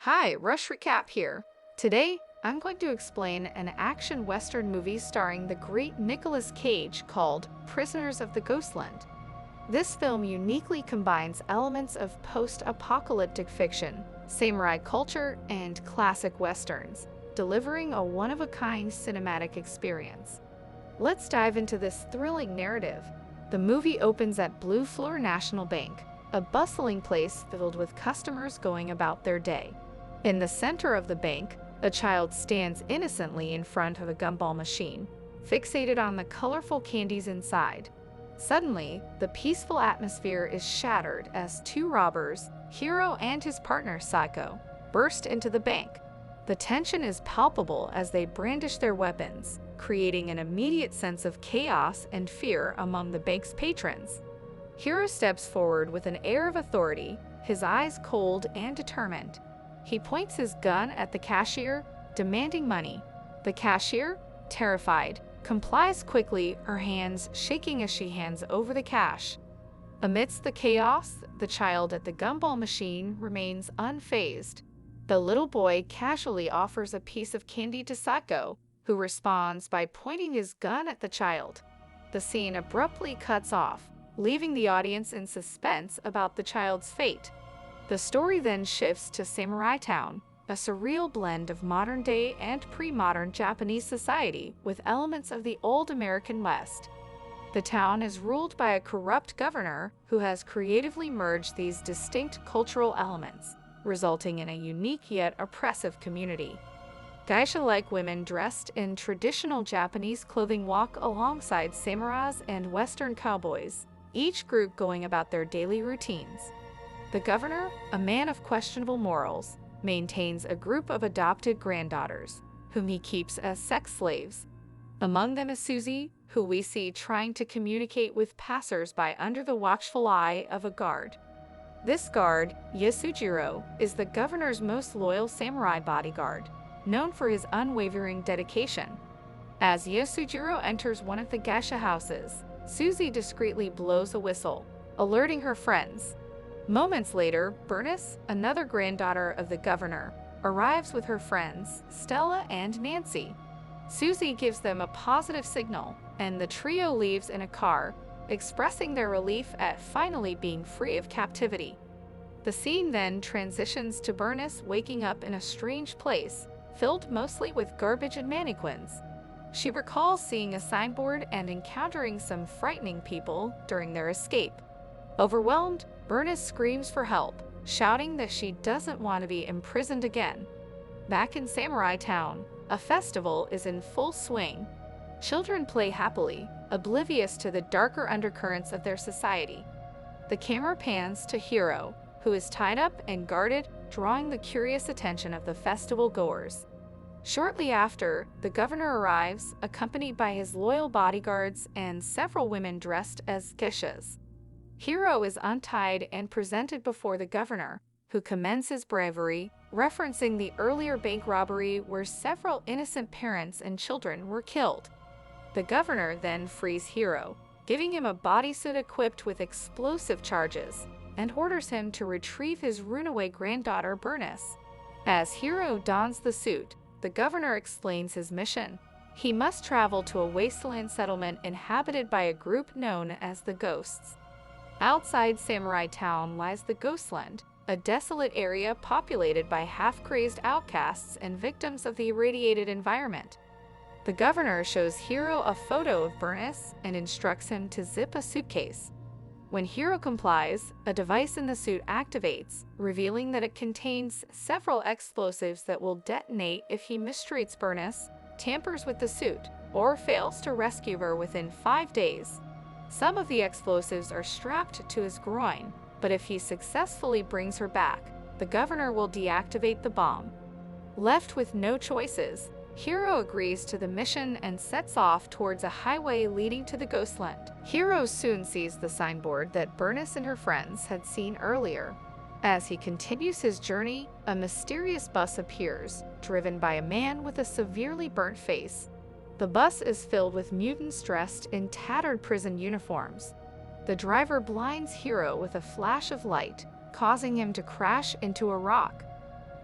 Hi, Rush Recap here. Today, I'm going to explain an action western movie starring the great Nicolas Cage called Prisoners of the Ghostland. This film uniquely combines elements of post-apocalyptic fiction, samurai culture, and classic westerns, delivering a one-of-a-kind cinematic experience. Let's dive into this thrilling narrative. The movie opens at Blue Floor National Bank, a bustling place filled with customers going about their day. In the center of the bank, a child stands innocently in front of a gumball machine, fixated on the colorful candies inside. Suddenly, the peaceful atmosphere is shattered as two robbers, Hiro and his partner Psycho, burst into the bank. The tension is palpable as they brandish their weapons, creating an immediate sense of chaos and fear among the bank's patrons. Hiro steps forward with an air of authority, his eyes cold and determined. He points his gun at the cashier, demanding money. The cashier, terrified, complies quickly, her hands shaking as she hands over the cash. Amidst the chaos, the child at the gumball machine remains unfazed. The little boy casually offers a piece of candy to Sako, who responds by pointing his gun at the child. The scene abruptly cuts off, leaving the audience in suspense about the child's fate. The story then shifts to Samurai Town, a surreal blend of modern-day and pre-modern Japanese society with elements of the old American West. The town is ruled by a corrupt governor who has creatively merged these distinct cultural elements, resulting in a unique yet oppressive community. Geisha-like women dressed in traditional Japanese clothing walk alongside samurais and Western cowboys, each group going about their daily routines. The governor, a man of questionable morals, maintains a group of adopted granddaughters, whom he keeps as sex slaves. Among them is Susie, who we see trying to communicate with passers-by under the watchful eye of a guard. This guard, Yasujiro, is the governor's most loyal samurai bodyguard, known for his unwavering dedication. As Yasujiro enters one of the geisha houses, Susie discreetly blows a whistle, alerting her friends. Moments later, Bernice, another granddaughter of the governor, arrives with her friends, Stella and Nancy. Susie gives them a positive signal, and the trio leaves in a car, expressing their relief at finally being free of captivity. The scene then transitions to Bernice waking up in a strange place, filled mostly with garbage and mannequins. She recalls seeing a signboard and encountering some frightening people during their escape. Overwhelmed, Bernice screams for help, shouting that she doesn't want to be imprisoned again. Back in Samurai Town, a festival is in full swing. Children play happily, oblivious to the darker undercurrents of their society. The camera pans to Hiro, who is tied up and guarded, drawing the curious attention of the festival goers. Shortly after, the governor arrives, accompanied by his loyal bodyguards and several women dressed as geishas. Hiro is untied and presented before the governor, who commends his bravery, referencing the earlier bank robbery where several innocent parents and children were killed. The governor then frees Hiro, giving him a bodysuit equipped with explosive charges, and orders him to retrieve his runaway granddaughter Bernice. As Hiro dons the suit, the governor explains his mission. He must travel to a wasteland settlement inhabited by a group known as the Ghosts. Outside Samurai Town lies the Ghostland, a desolate area populated by half-crazed outcasts and victims of the irradiated environment. The governor shows Hiro a photo of Bernice and instructs him to zip a suitcase. When Hiro complies, a device in the suit activates, revealing that it contains several explosives that will detonate if he mistreats Bernice, tampers with the suit, or fails to rescue her within 5 days. Some of the explosives are strapped to his groin, but if he successfully brings her back, the governor will deactivate the bomb. Left with no choices, Hiro agrees to the mission and sets off towards a highway leading to the Ghostland. Hiro soon sees the signboard that Bernice and her friends had seen earlier. As he continues his journey, a mysterious bus appears, driven by a man with a severely burnt face. The bus is filled with mutants dressed in tattered prison uniforms. The driver blinds Hiro with a flash of light, causing him to crash into a rock.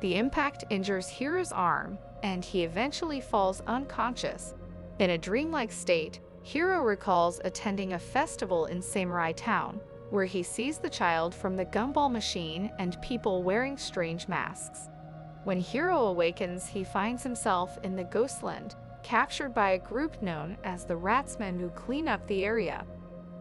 The impact injures Hiro's arm, and he eventually falls unconscious. In a dreamlike state, Hiro recalls attending a festival in Samurai Town, where he sees the child from the gumball machine and people wearing strange masks. When Hiro awakens, he finds himself in the Ghostland, captured by a group known as the Ratsmen who clean up the area.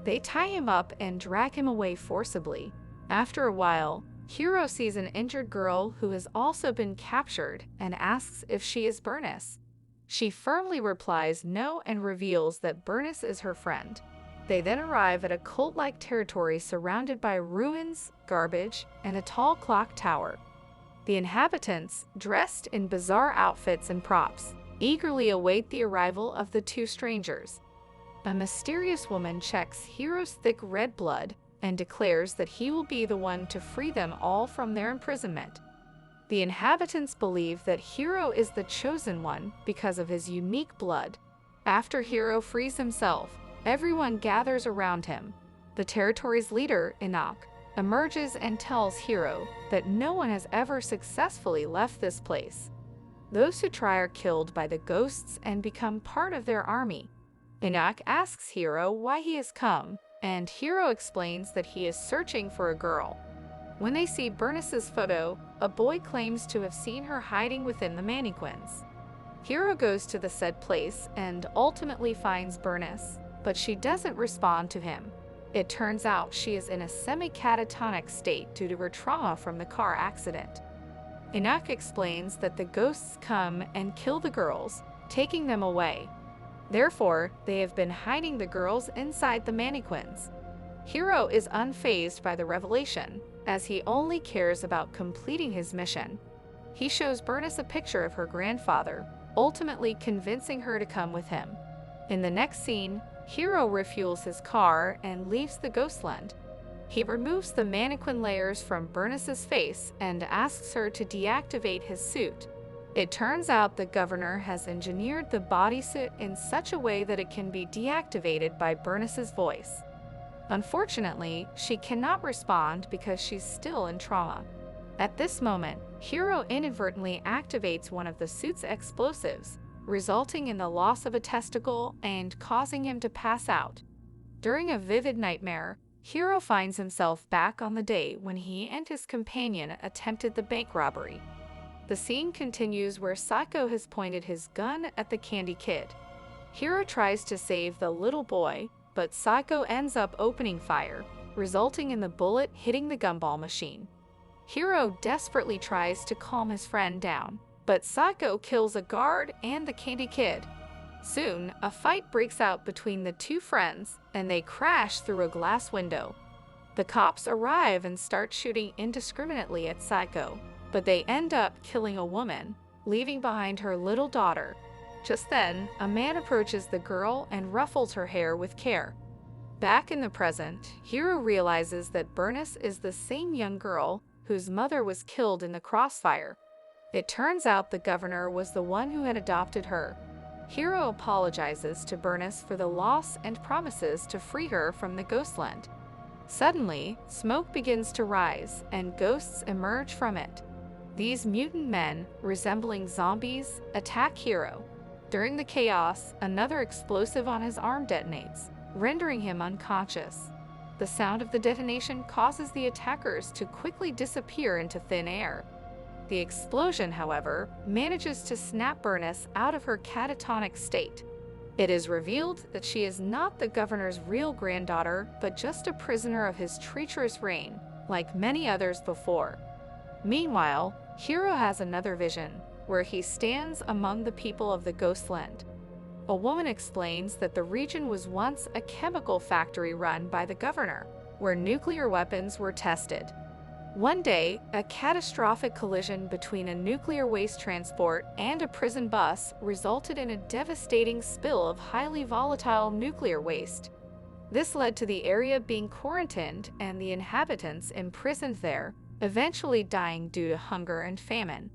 They tie him up and drag him away forcibly. After a while, Hiro sees an injured girl who has also been captured and asks if she is Bernice. She firmly replies no and reveals that Bernice is her friend. They then arrive at a cult-like territory surrounded by ruins, garbage, and a tall clock tower. The inhabitants, dressed in bizarre outfits and props, eagerly await the arrival of the two strangers. A mysterious woman checks Hiro's thick red blood and declares that he will be the one to free them all from their imprisonment. The inhabitants believe that Hiro is the chosen one because of his unique blood. After Hiro frees himself, everyone gathers around him. The territory's leader, Enoch, emerges and tells Hiro that no one has ever successfully left this place. Those who try are killed by the ghosts and become part of their army. Enoch asks Hiro why he has come, and Hiro explains that he is searching for a girl. When they see Bernice's photo, a boy claims to have seen her hiding within the mannequins. Hiro goes to the said place and ultimately finds Bernice, but she doesn't respond to him. It turns out she is in a semi-catatonic state due to her trauma from the car accident. Enoch explains that the ghosts come and kill the girls, taking them away. Therefore, they have been hiding the girls inside the mannequins. Hiro is unfazed by the revelation, as he only cares about completing his mission. He shows Bernice a picture of her grandfather, ultimately convincing her to come with him. In the next scene, Hiro refuels his car and leaves the Ghostland. He removes the mannequin layers from Bernice's face and asks her to deactivate his suit. It turns out the governor has engineered the bodysuit in such a way that it can be deactivated by Bernice's voice. Unfortunately, she cannot respond because she's still in trauma. At this moment, Hiro inadvertently activates one of the suit's explosives, resulting in the loss of a testicle and causing him to pass out. During a vivid nightmare, Hiro finds himself back on the day when he and his companion attempted the bank robbery. The scene continues where Psycho has pointed his gun at the Candy Kid. Hiro tries to save the little boy, but Psycho ends up opening fire, resulting in the bullet hitting the gumball machine. Hiro desperately tries to calm his friend down, but Psycho kills a guard and the Candy Kid. Soon, a fight breaks out between the two friends, and they crash through a glass window. The cops arrive and start shooting indiscriminately at Psycho, but they end up killing a woman, leaving behind her little daughter. Just then, a man approaches the girl and ruffles her hair with care. Back in the present, Hiro realizes that Bernice is the same young girl whose mother was killed in the crossfire. It turns out the governor was the one who had adopted her. Hiro apologizes to Bernice for the loss and promises to free her from the Ghostland. Suddenly, smoke begins to rise and ghosts emerge from it. These mutant men, resembling zombies, attack Hiro. During the chaos, another explosive on his arm detonates, rendering him unconscious. The sound of the detonation causes the attackers to quickly disappear into thin air. The explosion, however, manages to snap Bernice out of her catatonic state. It is revealed that she is not the governor's real granddaughter, but just a prisoner of his treacherous reign, like many others before. Meanwhile, Hiro has another vision, where he stands among the people of the Ghostland. A woman explains that the region was once a chemical factory run by the governor, where nuclear weapons were tested. One day, a catastrophic collision between a nuclear waste transport and a prison bus resulted in a devastating spill of highly volatile nuclear waste. This led to the area being quarantined and the inhabitants imprisoned there, eventually dying due to hunger and famine.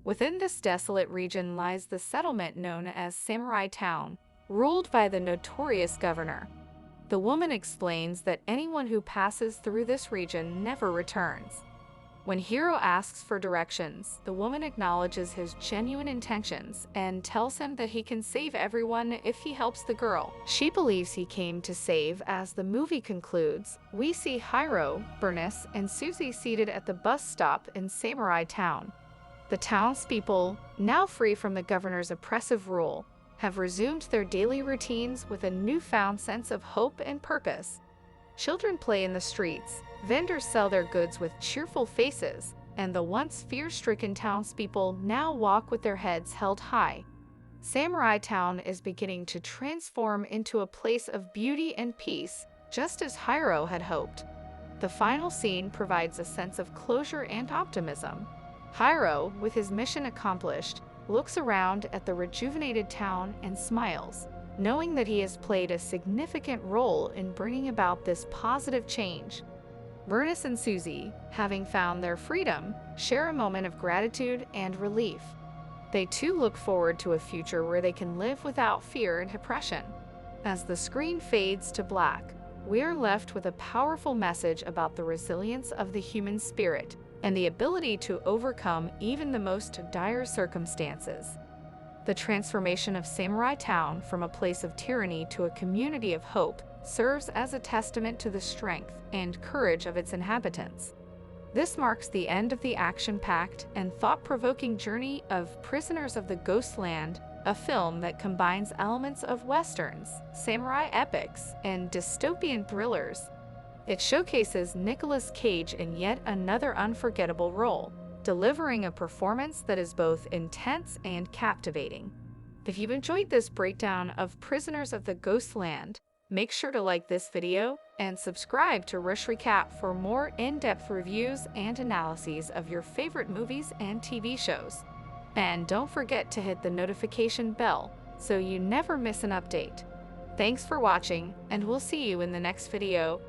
Within this desolate region lies the settlement known as Samurai Town, ruled by the notorious governor. The woman explains that anyone who passes through this region never returns. When Hiro asks for directions, the woman acknowledges his genuine intentions and tells him that he can save everyone if he helps the girl she believes he came to save. As the movie concludes, we see Hiro, Bernice, and Susie seated at the bus stop in Samurai Town. The townspeople, now free from the governor's oppressive rule, have resumed their daily routines with a newfound sense of hope and purpose. Children play in the streets, vendors sell their goods with cheerful faces, and the once fear-stricken townspeople now walk with their heads held high. Samurai Town is beginning to transform into a place of beauty and peace, just as Hiro had hoped. The final scene provides a sense of closure and optimism. Hiro, with his mission accomplished, looks around at the rejuvenated town and smiles, knowing that he has played a significant role in bringing about this positive change. Bernice and Susie, having found their freedom, share a moment of gratitude and relief. They too look forward to a future where they can live without fear and oppression. As the screen fades to black, we are left with a powerful message about the resilience of the human spirit and the ability to overcome even the most dire circumstances. The transformation of Samurai Town from a place of tyranny to a community of hope serves as a testament to the strength and courage of its inhabitants. This marks the end of the action-packed and thought-provoking journey of Prisoners of the Ghostland, a film that combines elements of westerns, samurai epics, and dystopian thrillers. It showcases Nicolas Cage in yet another unforgettable role, delivering a performance that is both intense and captivating. If you've enjoyed this breakdown of Prisoners of the Ghostland, make sure to like this video and subscribe to Rush Recap for more in-depth reviews and analyses of your favorite movies and TV shows. And don't forget to hit the notification bell so you never miss an update. Thanks for watching, and we'll see you in the next video.